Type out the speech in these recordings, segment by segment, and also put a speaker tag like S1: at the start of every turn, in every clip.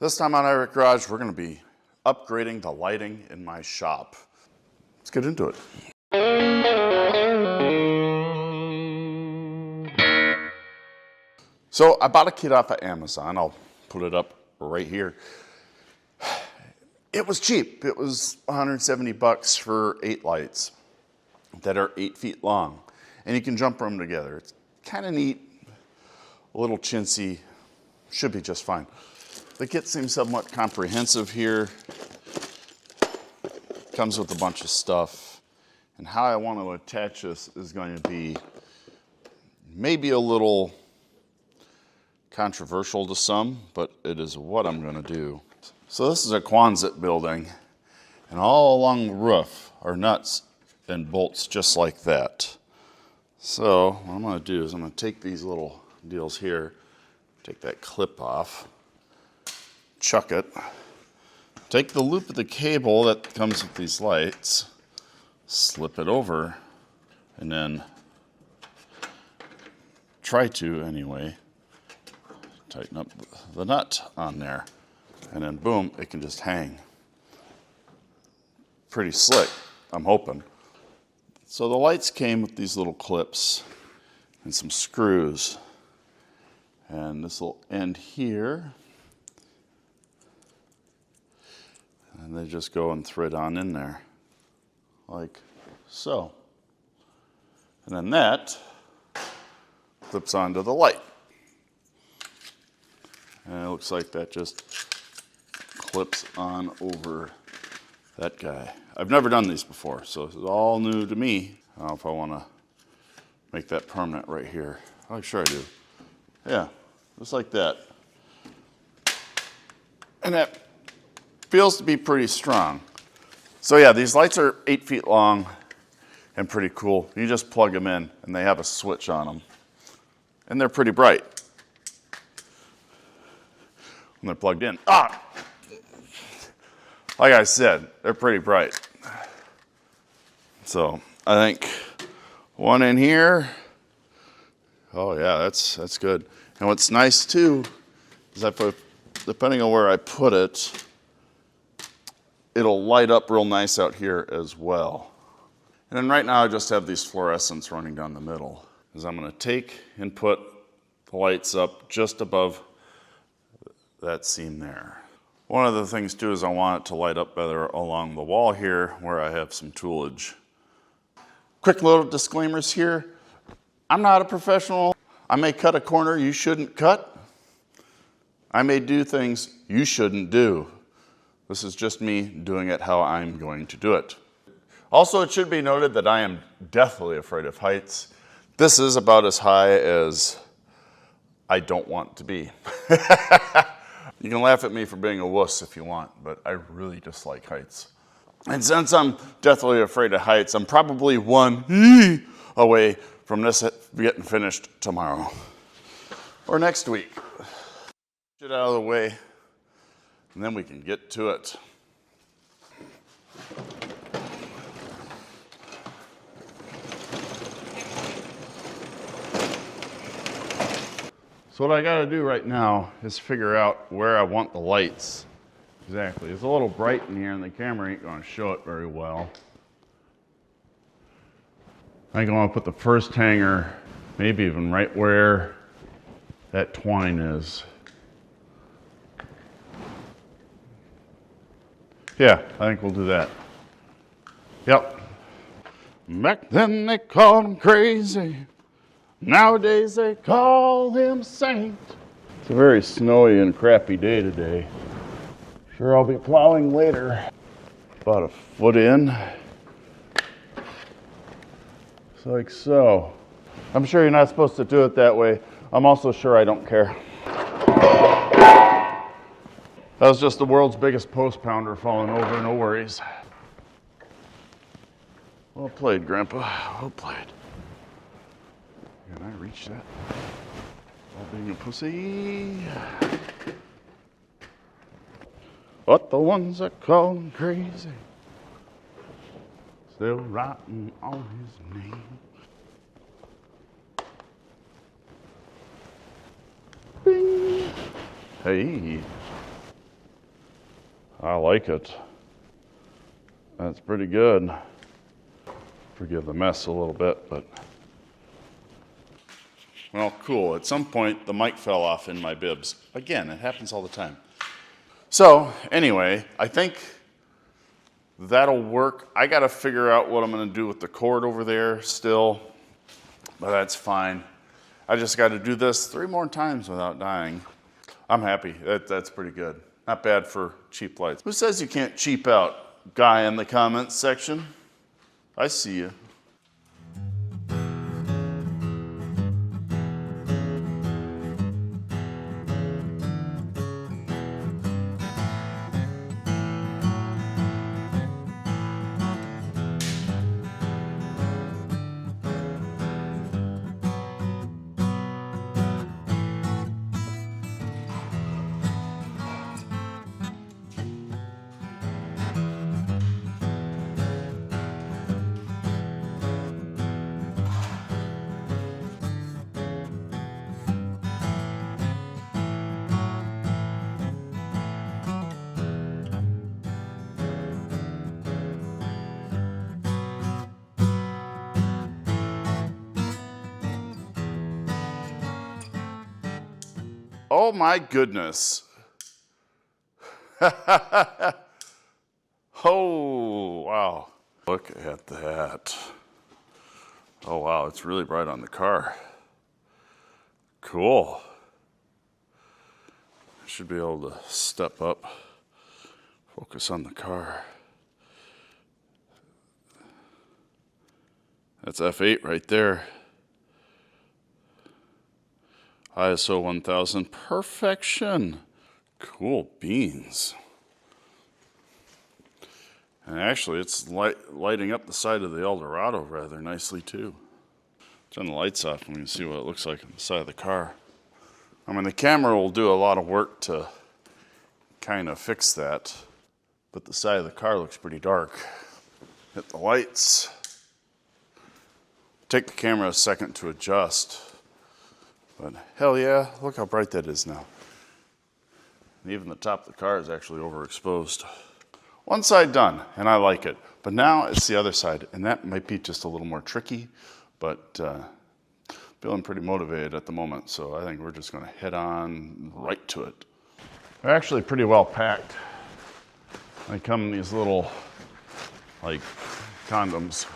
S1: This time on iRick Garage, we're going to be upgrading the lighting in my shop. Let's get into it. So I bought a kit off of Amazon. I'll put it up right here. It was cheap. It was 170 bucks for 8 lights that are 8 feet long. And you can jumper them together. It's kind of neat, a little chintzy, should be just fine. The kit seems somewhat comprehensive here. Comes with a bunch of stuff. And how I want to attach this is going to be maybe a little controversial to some, but it is what I'm going to do. So this is a Quonset building, and all along the roof are nuts and bolts just like that. So what I'm going to do is I'm going to take these little deals here, take that clip off, chuck it, take the loop of the cable that comes with these lights, slip it over, and then try to, anyway, tighten up the nut on there. And then boom, it can just hang. Pretty slick, I'm hoping. So the lights came with these little clips and some screws. And this will end here. And they just go and thread on in there, like so. And then that clips onto the light. And it looks like that just clips on over that guy. I've never done these before, so this is all new to me. I don't know if I want to make that permanent right here. I'm sure I do. Yeah, just like that. And that feels to be pretty strong. So yeah, these lights are 8 feet long and pretty cool. You just plug them in and they have a switch on them. And they're pretty bright when they're plugged in. Like I said, they're pretty bright. So I think one in here. Oh yeah, that's good. And what's nice too is I put, depending on where I put it, it'll light up real nice out here as well. And then right now I just have these fluorescents running down the middle. Is I'm going to take and put the lights up just above that seam there. One of the things too is I want it to light up better along the wall here where I have some toolage. Quick little disclaimers here. I'm not a professional. I may cut a corner you shouldn't cut. I may do things you shouldn't do. This is just me doing it how I'm going to do it. Also, it should be noted that I am deathly afraid of heights. This is about as high as I don't want to be. You can laugh at me for being a wuss if you want, but I really dislike heights. And since I'm deathly afraid of heights, I'm probably one away from this getting finished tomorrow. Or next week. Get out of the way, and then we can get to it. So what I gotta do right now is figure out where I want the lights. Exactly. It's a little bright in here and the camera ain't gonna show it very well. I think I wanna put the first hanger, maybe even right where that twine is. Yeah, I think we'll do that. Yep. Back then they called him crazy. Nowadays they call him saint. It's a very snowy and crappy day today. Sure, I'll be plowing later. About a foot in. It's like so. I'm sure you're not supposed to do it that way. I'm also sure I don't care. That was just the world's biggest post pounder falling over, no worries. Well played, Grandpa. Well played. Can I reach that? All being a pussy. But the ones that call him crazy still writing on his name. Bing. Hey. I like it. That's pretty good. Forgive the mess a little bit, but. Well, cool. At some point, the mic fell off in my bibs. Again, it happens all the time. So, anyway, I think that'll work. I got to figure out what I'm going to do with the cord over there still, but that's fine. I just got to do this 3 more times without dying. I'm happy. That's pretty good. Not bad for cheap lights. Who says you can't cheap out? Guy in the comments section. I see you. Oh my goodness. Oh, wow. Look at that. Oh wow, it's really bright on the car. Cool. I should be able to step up, focus on the car. That's F8 right there. ISO 1000, perfection. Cool beans. And actually, it's lighting up the side of the Eldorado rather nicely too. Turn the lights off and we can see what it looks like on the side of the car. I mean, the camera will do a lot of work to kind of fix that, but the side of the car looks pretty dark. Hit the lights. Take the camera a second to adjust. But hell yeah, look how bright that is now. And even the top of the car is actually overexposed. One side done, and I like it. But now it's the other side, and that might be just a little more tricky, but feeling pretty motivated at the moment, so I think we're just gonna head on right to it. They're actually pretty well packed. They come in these little, like, condoms.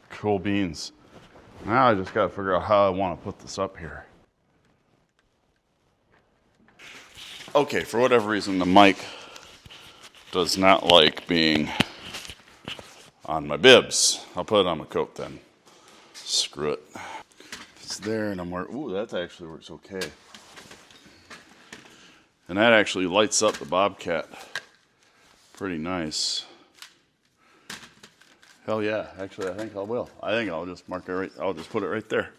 S1: Cool beans. Now I just gotta figure out how I wanna put this up here. Okay, for whatever reason, the mic does not like being on my bibs. I'll put it on my coat then. Screw it. It's there and I'm working. Ooh, that actually works okay. And that actually lights up the Bobcat. Pretty nice. Hell yeah, actually I think I will. I think I'll just mark it right, I'll just put it right there.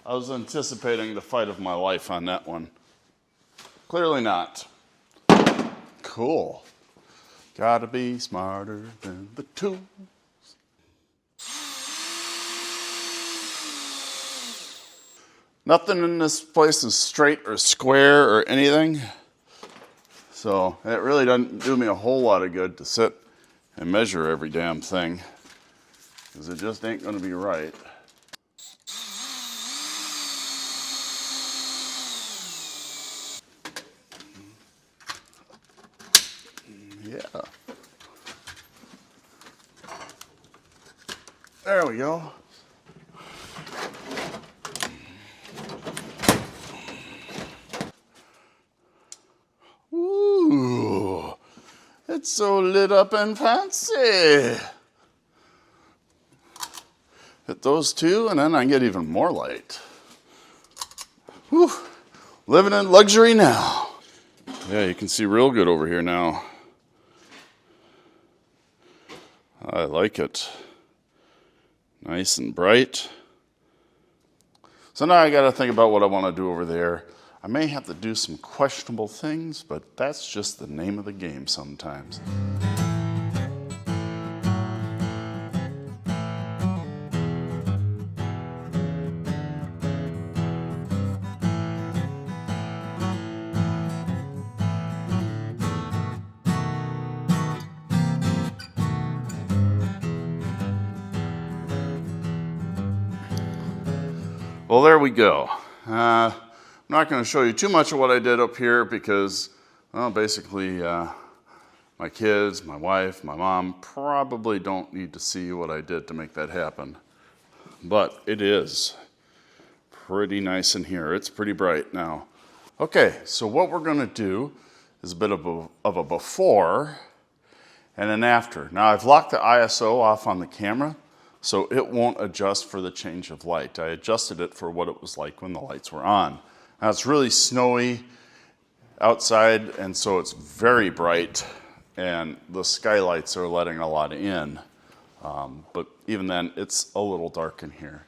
S1: I was anticipating the fight of my life on that one. Clearly not. Cool. Gotta be smarter than the tools. Nothing in this place is straight or square or anything. So it really doesn't do me a whole lot of good to sit and measure every damn thing, because it just ain't gonna be right. Yeah. There we go. Ooh, it's so lit up and fancy. Hit those two and then I get even more light. Whew, living in luxury now. Yeah, you can see real good over here now. I like it. Nice and bright. So now I got to think about what I want to do over there. I may have to do some questionable things, but that's just the name of the game sometimes. Well, there we go. I'm not going to show you too much of what I did up here because, well, basically, my kids, my wife, my mom probably don't need to see what I did to make that happen. But it is pretty nice in here. It's pretty bright now. Okay, so what we're going to do is a bit of a before and an after. Now, I've locked the ISO off on the camera, so it won't adjust for the change of light. I adjusted it for what it was like when the lights were on. Now it's really snowy outside, and so it's very bright, and the skylights are letting a lot in. But even then, it's a little dark in here.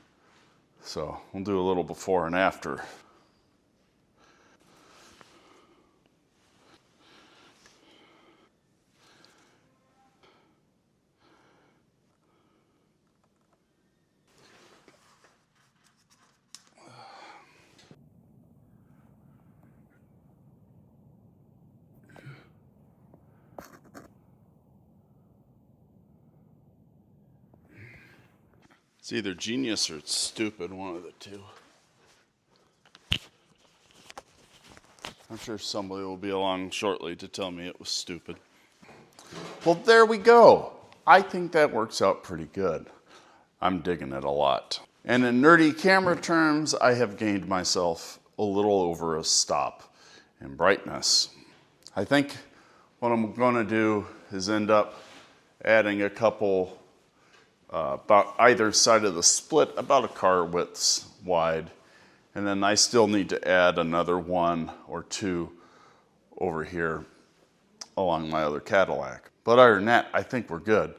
S1: So we'll do a little before and after. It's either genius or it's stupid, one of the two. I'm sure somebody will be along shortly to tell me it was stupid. Well, there we go. I think that works out pretty good. I'm digging it a lot. And in nerdy camera terms, I have gained myself a little over a stop in brightness. I think what I'm going to do is end up adding a couple about either side of the split, about a car width wide. And then I still need to add another one or two over here along my other Cadillac. But other than that, I think we're good.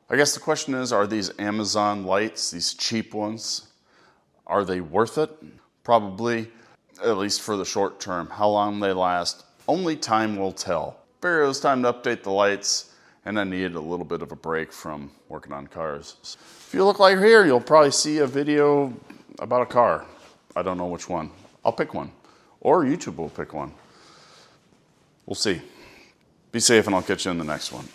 S1: I guess the question is, are these Amazon lights, these cheap ones, are they worth it? Probably, at least for the short term. How long they last, only time will tell. Figured it was time to update the lights, and I needed a little bit of a break from working on cars. If you look like here, you'll probably see a video about a car. I don't know which one. I'll pick one. Or YouTube will pick one. We'll see. Be safe, and I'll catch you in the next one.